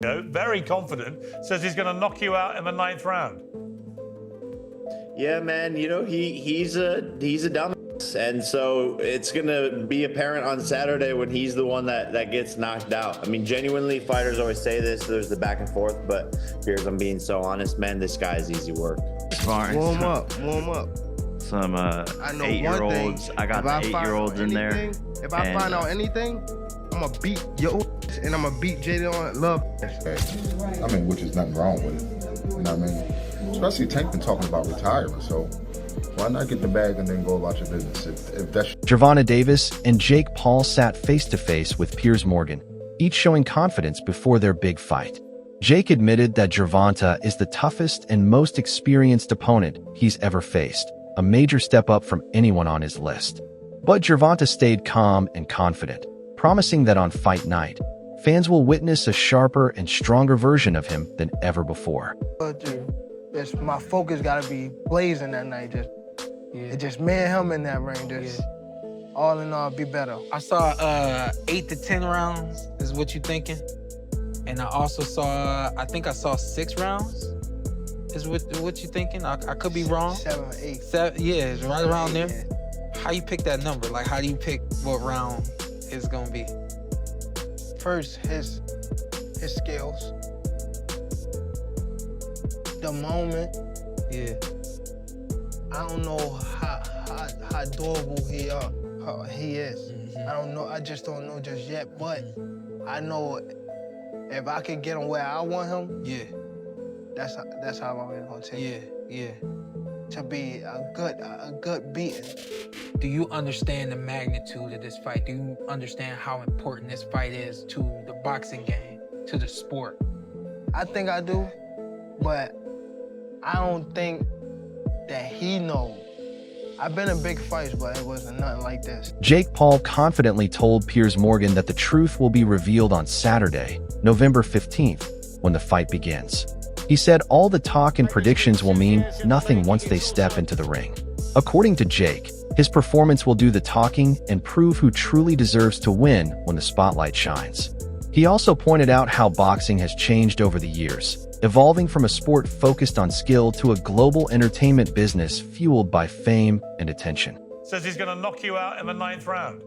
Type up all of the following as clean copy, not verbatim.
very confident, says he's going to knock you out in the 9th round. Yeah, man, you know, he's a dumbass, and so it's gonna be apparent on Saturday when he's the one that gets knocked out. I mean, genuinely, fighters always say this, there's the back and forth, but Piers, I'm being so honest, man, this guy's easy work. Warm up. Some I know 8-year-olds. I got the 8-year-olds in there. If I find out anything, I'm gonna beat your and I'm gonna beat Jaden on love. I mean, which is nothing wrong with it. You know what I mean? Especially Tank been talking about retiring, so why not get the bag and then go about your business? If that's GervontaDavis and Jake Paul sat face-to-face with Piers Morgan, each showing confidence before their big fight. Jake admitted that Gervonta is the toughest and most experienced opponent he's ever faced, a major step up from anyone on his list. But Gervonta stayed calm and confident, promising that on fight night, fans will witness a sharper and stronger version of him than ever before. My focus gotta be blazing that night. Just me and him in that ring. All in all, be better. I saw 8 to 10 rounds is what you thinking, and I also saw I think I saw 6 rounds is what you thinking. I could be wrong. 7, 8. 7, yeah, it's right around there. How you pick that number? Like, how do you pick what round it's gonna be? First, his skills. The moment. Yeah. I don't know how durable he is. I don't know. I just don't know just yet. But I know if I can get him where I want him. Yeah. That's how I'm gonna take it. Yeah. To be a good beating. Do you understand the magnitude of this fight? Do you understand how important this fight is to the boxing game, to the sport? I think I do, but I don't think that he knows. I've been in big fights, but it wasn't nothing like this. Jake Paul confidently told Piers Morgan that the truth will be revealed on Saturday, November 15th, when the fight begins. He said all the talk and predictions will mean nothing once they step into the ring. According to Jake, his performance will do the talking and prove who truly deserves to win when the spotlight shines. He also pointed out how boxing has changed over the years, evolving from a sport focused on skill to a global entertainment business fueled by fame and attention. Says he's going to knock you out in the 9th round.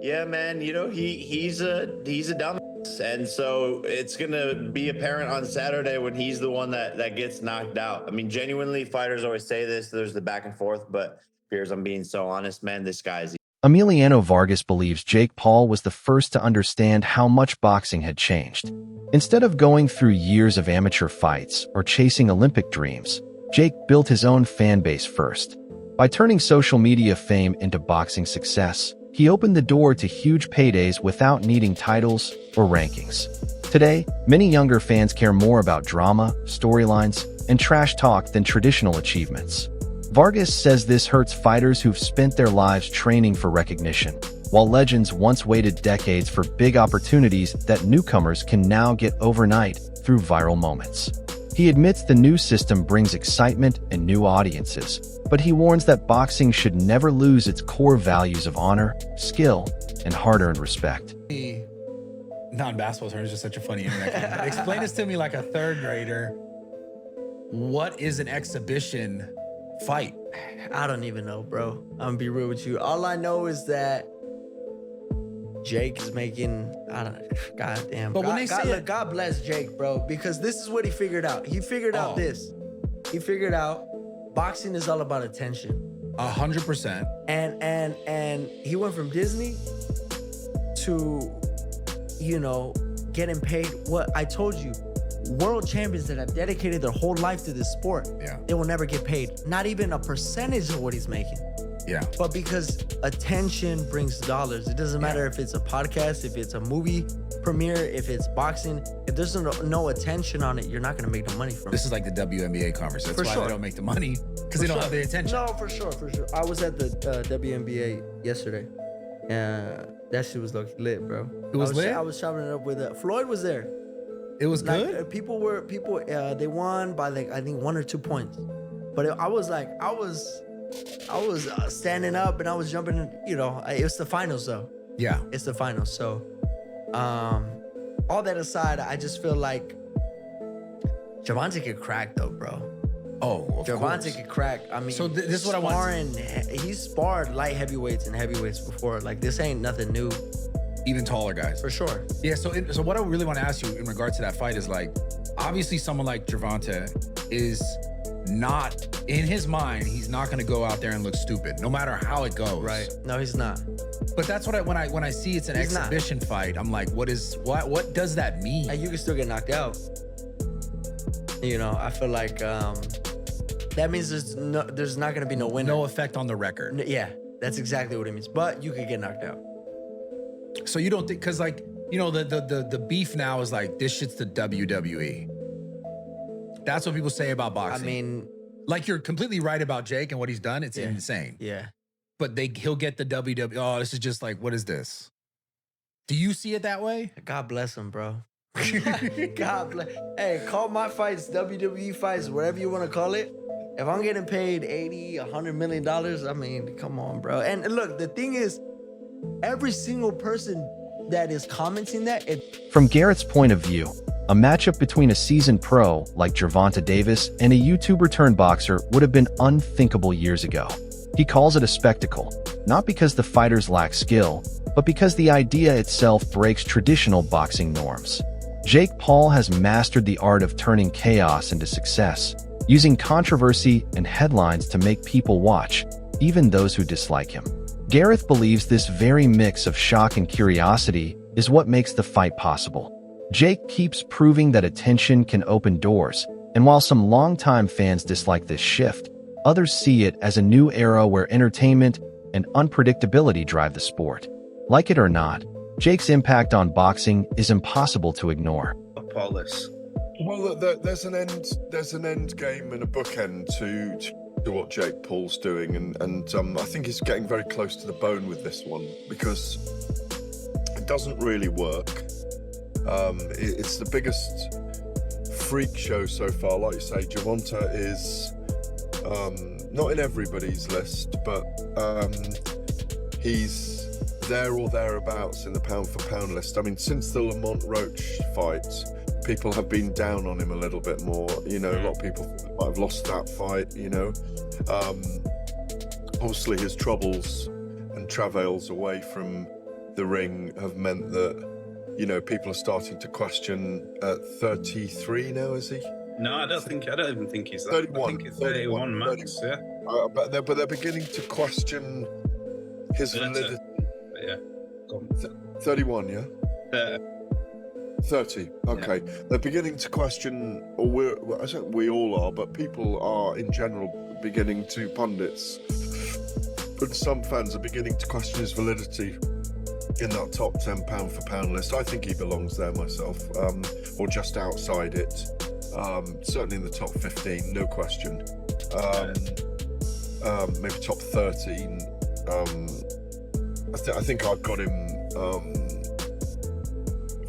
Yeah, man, you know, he's a dumbass, and so it's gonna be apparent on Saturday when he's the one that gets knocked out. I mean, genuinely, fighters always say this, there's the back and forth, but Piers, I'm being so honest, man, this guy's... Emiliano Vargas believes Jake Paul was the first to understand how much boxing had changed. Instead of going through years of amateur fights or chasing Olympic dreams, Jake built his own fan base first. By turning social media fame into boxing success, he opened the door to huge paydays without needing titles or rankings. Today, many younger fans care more about drama, storylines, and trash talk than traditional achievements. Vargas says this hurts fighters who've spent their lives training for recognition, while legends once waited decades for big opportunities that newcomers can now get overnight through viral moments. He admits the new system brings excitement and new audiences, but he warns that boxing should never lose its core values of honor, skill, and hard-earned respect. Non-basketball terms, just such a funny internet comment. Explain this to me like a 3rd grader. What is an exhibition fight? I don't even know, bro. I'm gonna be real with you. All I know is that Jake is making, I don't know, goddamn. But when they say look, God bless Jake, bro, because this is what he figured out. He figured out this. He figured out boxing is all about attention. 100%. And he went from Disney to, you know, getting paid. What I told you, world champions that have dedicated their whole life to this sport, they will never get paid. Not even a percentage of what he's making. Yeah. But because attention brings dollars. It doesn't matter if it's a podcast, if it's a movie premiere, if it's boxing. If there's no attention on it, you're not going to make no money from it. This is like the WNBA conversation. That's why they don't make the money, because they don't have the attention. No, for sure. I was at the WNBA yesterday. That shit was lit, bro. It was lit? I was chopping it up with Floyd was there. It was good? Like, people, they won by like, I think 1 or 2 points. But I was standing up and I was jumping, you know, it's the finals though. Yeah. It's the finals. So, all that aside, I just feel like Gervonta could crack though, bro. Oh, of Gervonta course. could crack. I mean, So this is what I want. He's sparred light heavyweights and heavyweights before. Like, this ain't nothing new. Even taller guys. For sure. Yeah, so what I really want to ask you in regards to that fight is, like, obviously someone like Gervonta is not, in his mind, he's not going to go out there and look stupid, no matter how it goes. Right. No, he's not. But that's what when I see it's an He's exhibition fight, I'm like, what does that mean? Like, you can still get knocked out. You know, I feel like that means there's not going to be no winner. No effect on the record. Yeah, that's exactly what it means. But you could get knocked out. So you don't think, because, like, you know, the beef now is like, this shit's the WWE. That's what people say about boxing. I mean, like, you're completely right about Jake and what he's done. It's insane. Yeah. But he'll get the WWE. Oh, this is just like, what is this? Do you see it that way? God bless him, bro. God bless. Hey, call my fights WWE fights, whatever you want to call it. If I'm getting paid $80, $100 million, I mean, come on, bro. And look, the thing is, every single person that is commenting that, From Garrett's point of view, a matchup between a seasoned pro like GervontaDavis and a YouTuber-turned boxer would have been unthinkable years ago. He calls it a spectacle, not because the fighters lack skill, but because the idea itself breaks traditional boxing norms. Jake Paul has mastered the art of turning chaos into success, using controversy and headlines to make people watch, even those who dislike him. Gareth believes this very mix of shock and curiosity is what makes the fight possible. Jake keeps proving that attention can open doors, and while some longtime fans dislike this shift, others see it as a new era where entertainment and unpredictability drive the sport. Like it or not, Jake's impact on boxing is impossible to ignore. Paulus. Well, look, there's an end game and a bookend to what Jake Paul's doing, and I think he's getting very close to the bone with this one because it doesn't really work. It's the biggest freak show so far. Like you say, Gervonta is not in everybody's list, but he's there or thereabouts in the pound-for-pound list. I mean, since the Lamont Roach fight, people have been down on him a little bit more. You know, a lot of people might have lost that fight, you know. Obviously, his troubles and travails away from the ring have meant that, you know, people are starting to question at 33 now, is he? No, I don't even think he's that. 31. I think he's 31 max, 31. yeah. But they're beginning to question his validity. Yeah. Go on. 31, yeah? 30. Okay. Yeah. They're beginning to question, or I say we all are, but people are in general beginning to, pundits, but some fans are beginning to question his validity in that top 10 pound-for-pound list. I think he belongs there myself, or just outside it. Certainly in the top 15, no question. Maybe top 13. I think I've got him.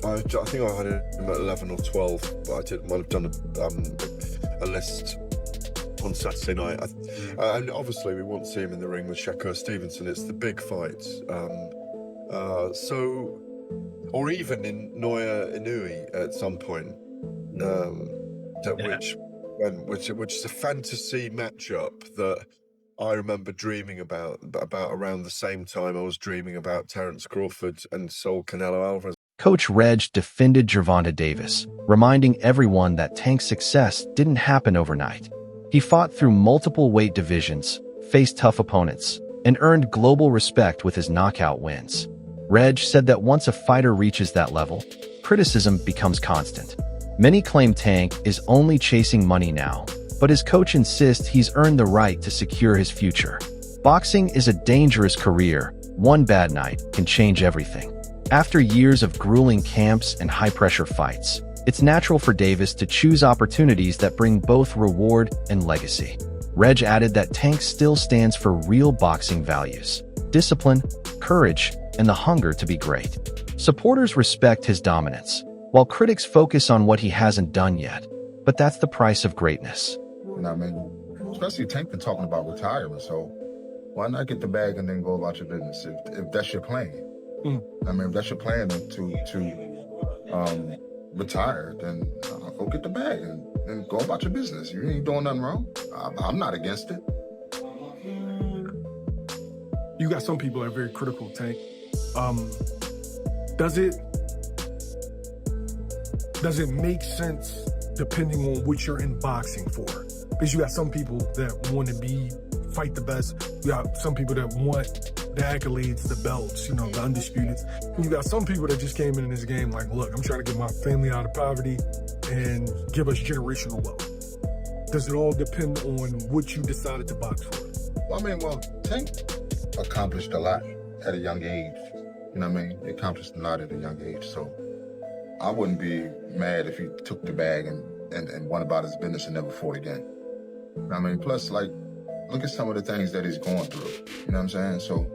I think I had him at 11 or 12, but I might have done a list on Saturday night. And obviously, we want to see him in the ring with Shakur Stevenson. It's the big fight. Or even in Naoya Inoue at some point, which is a fantasy matchup that I remember dreaming about around the same time I was dreaming about Terence Crawford and Saul Canelo Alvarez. Coach Reg defended GervontaDavis, reminding everyone that Tank's success didn't happen overnight. He fought through multiple weight divisions, faced tough opponents, and earned global respect with his knockout wins. Reg said that once a fighter reaches that level, criticism becomes constant. Many claim Tank is only chasing money now, but his coach insists he's earned the right to secure his future. Boxing is a dangerous career. One bad night can change everything. After years of grueling camps and high-pressure fights, it's natural for Davis to choose opportunities that bring both reward and legacy. Reg added that Tank still stands for real boxing values: discipline, courage, and the hunger to be great. Supporters respect his dominance, while critics focus on what he hasn't done yet. But that's the price of greatness. You know what I mean? Especially Tank been talking about retirement, so why not get the bag and then go about your business if that's your plan? I mean, if that's your plan to retire, then go get the bag and go about your business. You ain't doing nothing wrong. I'm not against it. You got some people that are very critical, Tank. Does it make sense depending on what you're in boxing for? Because you got some people that want to fight the best. You got some people that want the accolades, the belts, the undisputed. And you got some people that just came in this game like, look, I'm trying to get my family out of poverty and give us generational wealth. Does it all depend on what you decided to box for? Well, Tank accomplished a lot at a young age. You know what I mean? He accomplished a lot at a young age. So I wouldn't be mad if he took the bag and went about his business and never fought again. You know what I mean? Plus, look at some of the things that he's going through. You know what I'm saying? So,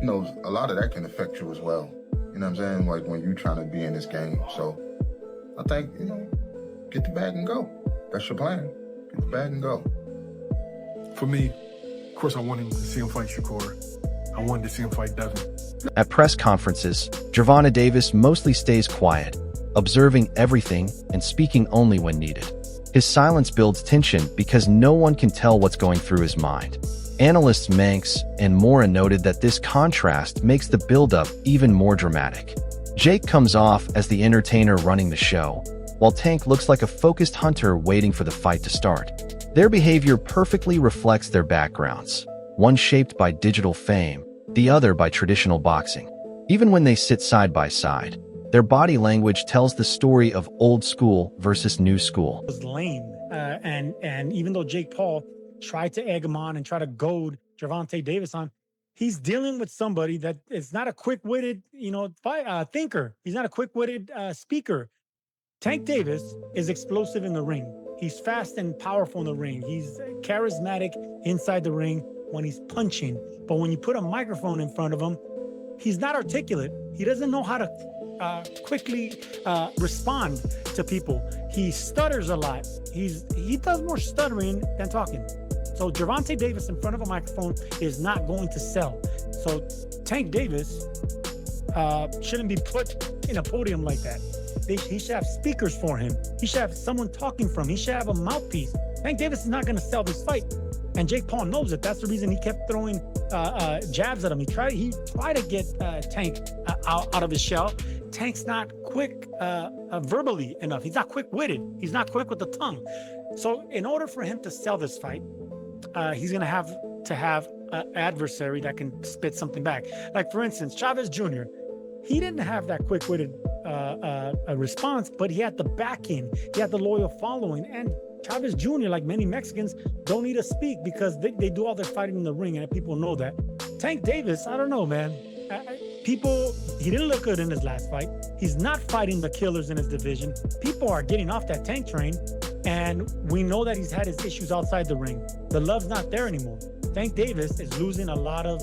a lot of that can affect you as well. You know what I'm saying? Like when you're trying to be in this game. So I think, get the bag and go. That's your plan. Get the bag and go. For me, of course, I wanted to see him fight Shakur. I wanted to see him fight Devin. At press conferences, GervontaDavis mostly stays quiet, observing everything and speaking only when needed. His silence builds tension because no one can tell what's going through his mind. Analysts Manx and Mora noted that this contrast makes the build-up even more dramatic. Jake comes off as the entertainer running the show, while Tank looks like a focused hunter waiting for the fight to start. Their behavior perfectly reflects their backgrounds, one shaped by digital fame, the other by traditional boxing. Even when they sit side by side, their body language tells the story of old school versus new school. Was lame, and even though Jake Paul tried to egg him on and try to goad GervontaDavis on, he's dealing with somebody that is not a quick-witted, thinker. He's not a quick-witted speaker. Tank Davis is explosive in the ring. He's fast and powerful in the ring. He's charismatic inside the ring when he's punching. But when you put a microphone in front of him, he's not articulate. He doesn't know how to quickly respond to people. He stutters a lot. He does more stuttering than talking. So GervontaDavis in front of a microphone is not going to sell. So Tank Davis shouldn't be put in a podium like that. He should have speakers for him. He should have someone talking for him. He should have a mouthpiece. Tank Davis is not going to sell this fight. And Jake Paul knows it. That's the reason he kept throwing jabs at him. He tried to get Tank out of his shell. Tank's not quick verbally enough. He's not quick-witted. He's not quick with the tongue. So in order for him to sell this fight, he's going to have an adversary that can spit something back. Like, for instance, Chavez Jr., he didn't have that quick-witted response, but he had the backing. He had the loyal following. And Chavez Jr., like many Mexicans, don't need to speak because they do all their fighting in the ring, and people know that. Tank Davis, I don't know, man. He didn't look good in his last fight. He's not fighting the killers in his division. People are getting off that Tank train, and we know that he's had his issues outside the ring. The love's not there anymore. Tank Davis is losing a lot of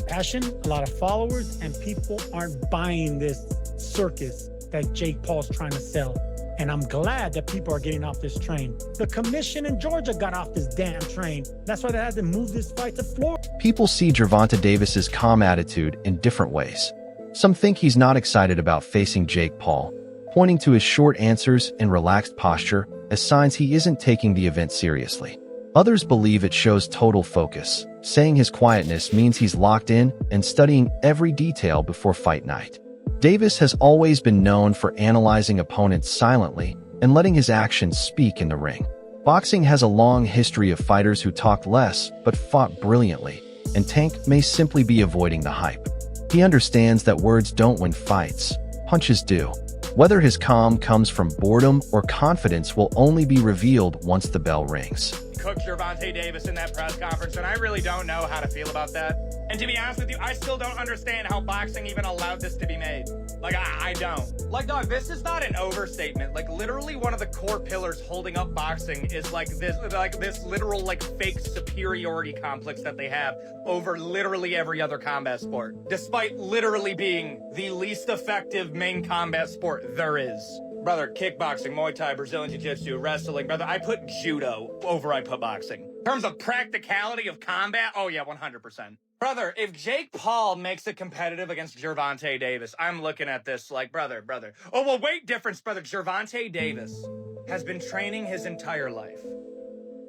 passion, a lot of followers, and people aren't buying this circus that Jake Paul's trying to sell. And I'm glad that people are getting off this train. The commission in Georgia got off this damn train. That's why they had to move this fight to Florida. People see GervontaDavis's calm attitude in different ways. Some think he's not excited about facing Jake Paul, pointing to his short answers and relaxed posture as signs he isn't taking the event seriously. Others believe it shows total focus, saying his quietness means he's locked in and studying every detail before fight night. Davis has always been known for analyzing opponents silently and letting his actions speak in the ring. Boxing has a long history of fighters who talked less but fought brilliantly, and Tank may simply be avoiding the hype. He understands that words don't win fights, punches do. Whether his calm comes from boredom or confidence will only be revealed once the bell rings. Cooked GervontaDavis in that press conference, and I really don't know how to feel about that. And to be honest with you, I still don't understand how boxing even allowed this to be made. Like, I don't. Like, dog, this is not an overstatement. Like, literally one of the core pillars holding up boxing is this literal, fake superiority complex that they have over literally every other combat sport, despite literally being the least effective main combat sport there is. Brother, kickboxing, Muay Thai, Brazilian Jiu-Jitsu, wrestling. Brother, I put judo over I put boxing. In terms of practicality of combat, oh yeah, 100%. Brother, if Jake Paul makes it competitive against Gervonta Davis, I'm looking at this like, brother. Oh, well, weight difference, brother. Gervonta Davis has been training his entire life.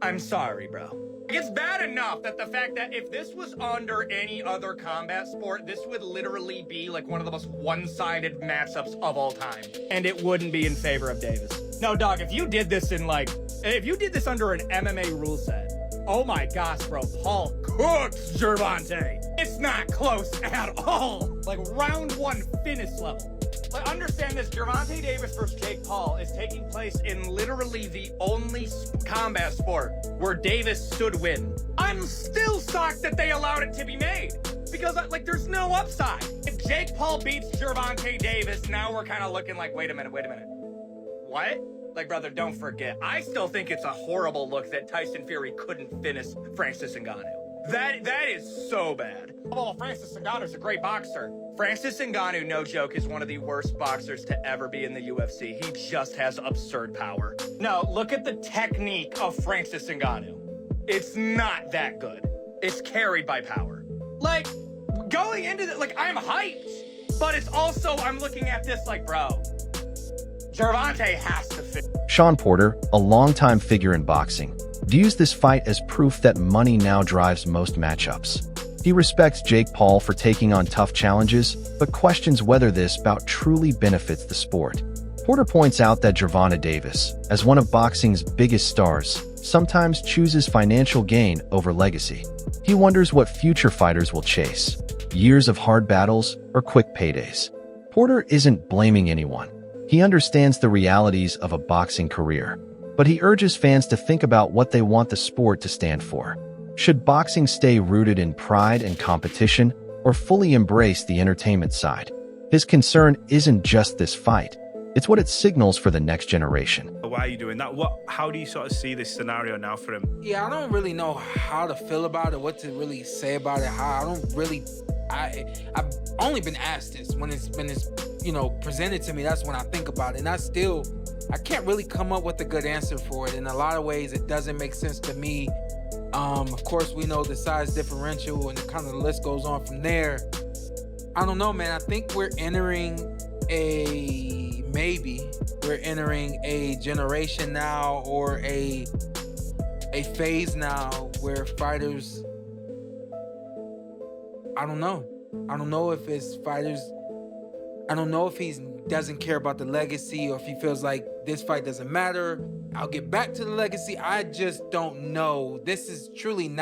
I'm sorry, bro. It's bad enough that the fact that if this was under any other combat sport, this would literally be like one of the most one-sided matchups of all time. And it wouldn't be in favor of Davis. No, dog, if you did this under an MMA rule set, oh my gosh, bro, Paul cooks Gervonta. It's not close at all. Like round one finish level. Like, understand this, Gervonta Davis versus Jake Paul is taking place in literally the only combat sport where Davis should win. I'm still shocked that they allowed it to be made. Because, like, there's no upside. If Jake Paul beats Gervonta Davis, now we're kind of looking like, wait a minute. What? Like, brother, don't forget. I still think it's a horrible look that Tyson Fury couldn't finish Francis Ngannou. That is so bad. Oh, Francis Ngannou's a great boxer. Francis Ngannou, no joke, is one of the worst boxers to ever be in the UFC. He just has absurd power. No, look at the technique of Francis Ngannou. It's not that good. It's carried by power. Like, going into it, like, I'm hyped, but it's also, I'm looking at this like, bro, Gervonta has to fit. Sean Porter, a longtime figure in boxing, views this fight as proof that money now drives most matchups. He respects Jake Paul for taking on tough challenges, but questions whether this bout truly benefits the sport. Porter points out that Gervonta Davis, as one of boxing's biggest stars, sometimes chooses financial gain over legacy. He wonders what future fighters will chase, years of hard battles or quick paydays. Porter isn't blaming anyone. He understands the realities of a boxing career, but he urges fans to think about what they want the sport to stand for. Should boxing stay rooted in pride and competition, or fully embrace the entertainment side? His concern isn't just this fight, it's what it signals for the next generation. Why are you doing that? How do you sort of see this scenario now for him? Yeah, I don't really know how to feel about it, what to really say about it, I've only been asked this when it's been presented to me. That's when I think about it. And I can't really come up with a good answer for it. In a lot of ways, it doesn't make sense to me. Of course, we know the size differential and kind of the list goes on from there. I don't know, man. I think we're entering a generation now, or a phase now where fighters, I don't know if it's fighters, I don't know if he doesn't care about the legacy, or if he feels like this fight doesn't matter, I'll get back to the legacy. I just don't know. This is truly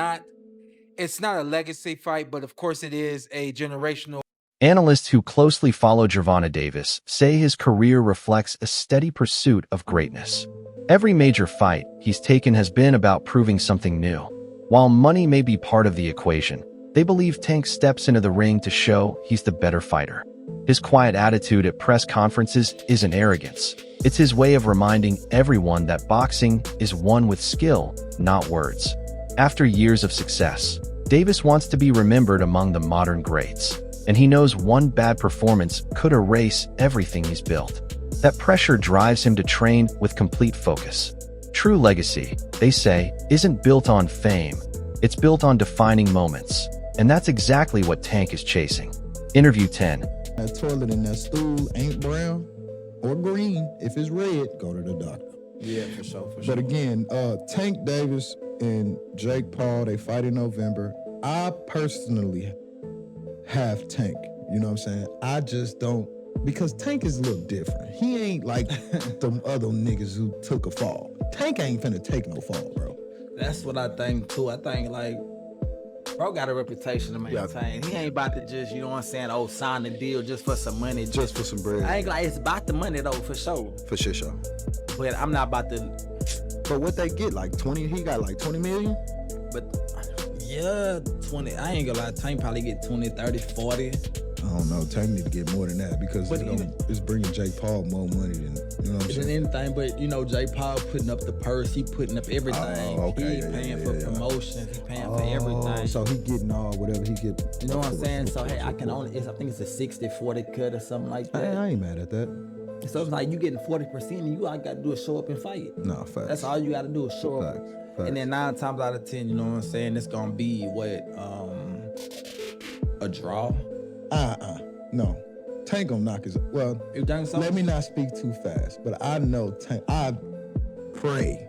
it's not a legacy fight, but of course it is a generational. Analysts who closely follow Gervonta Davis say his career reflects a steady pursuit of greatness. Every major fight he's taken has been about proving something new. While money may be part of the equation, they believe Tank steps into the ring to show he's the better fighter. His quiet attitude at press conferences isn't arrogance. It's his way of reminding everyone that boxing is won with skill, not words. After years of success, Davis wants to be remembered among the modern greats, and he knows one bad performance could erase everything he's built. That pressure drives him to train with complete focus. True legacy, they say, isn't built on fame. It's built on defining moments, and that's exactly what Tank is chasing. Interview 10. That toilet in that stool ain't brown or green. If it's red, go to the doctor. Yeah, for sure. But again, Tank Davis and Jake Paul, they fight in November. I personally have Tank. You know what I'm saying? I just don't, because Tank is a little different. He ain't like them other niggas who took a fall. Tank ain't finna take no fall, bro. That's what I think too. I think like, bro got a reputation to maintain. He ain't about to just, you know what I'm saying, sign the deal just for some money. Just for some bread. I ain't like, it's about the money though, for sure. For sure. But I'm not about to. But what they get, like 20, he got like 20 million? But yeah, 20, I ain't gonna lie, Tank probably get 20, 30, 40. I don't know, Tank need to get more than that, because it's bringing Jake Paul more money than, you know what I'm saying? Anything, but you know, Jake Paul putting up the purse, he putting up everything. Oh, okay. He paying for promotions, he paying for everything. So he getting whatever he get. You know what I'm saying? So hey, I think it's a 60-40 cut or something like that. I ain't mad at that. So it's like you getting 40%, and you all gotta do is show up and fight. No, facts. That's all you gotta do is show up. Facts. And then 9 times out of 10, you know what I'm saying, it's gonna be what a draw? No. Tank gonna knock his. Well, You think so? let me not speak too fast, but I know Tank. I pray,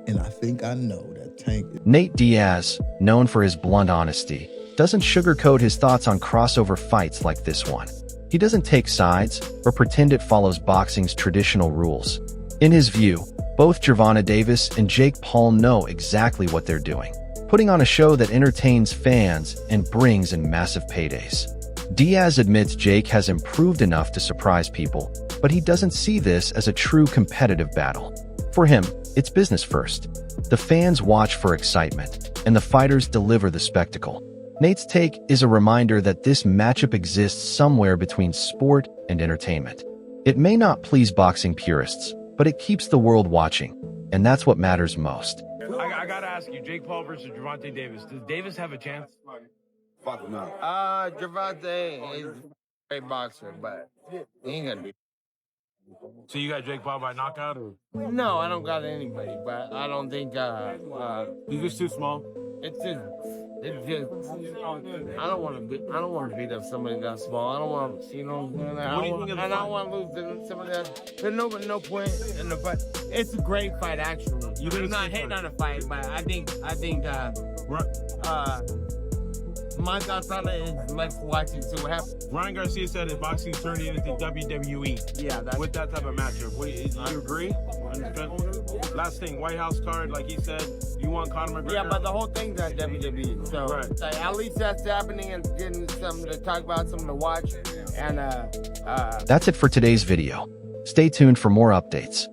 and I think I know that Tank. Nate Diaz, known for his blunt honesty, doesn't sugarcoat his thoughts on crossover fights like this one. He doesn't take sides or pretend it follows boxing's traditional rules. In his view, both GervontaDavis and Jake Paul know exactly what they're doing, putting on a show that entertains fans and brings in massive paydays. Diaz admits Jake has improved enough to surprise people, but he doesn't see this as a true competitive battle. For him, it's business first. The fans watch for excitement, and the fighters deliver the spectacle. Nate's take is a reminder that this matchup exists somewhere between sport and entertainment. It may not please boxing purists, but it keeps the world watching, and that's what matters most. I gotta ask you, Jake Paul versus GervontaDavis. Does Davis have a chance? Fuck no. Gervonta is a great boxer, but he ain't gonna be. So you got Jake Paul by knockout, or No, I don't got anybody, but I don't think he's just too small? it's just I don't want to beat up somebody that small. I don't want to, you know what I'm saying? What do you think of the I don't fight? want to lose to somebody that. There's no point in the fight. It's a great fight, actually. I'm not hating on the fight, but I think my thoughts on it is let's watch and see what happens. Ryan Garcia said his boxing turning into WWE. Yeah, with that type of matchup. Do you agree? Last thing, White House card, like he said, you want Conor McGregor? Yeah, but the whole thing's on WWE. So like, at least that's happening and getting something to talk about, something to watch. And That's it for today's video. Stay tuned for more updates.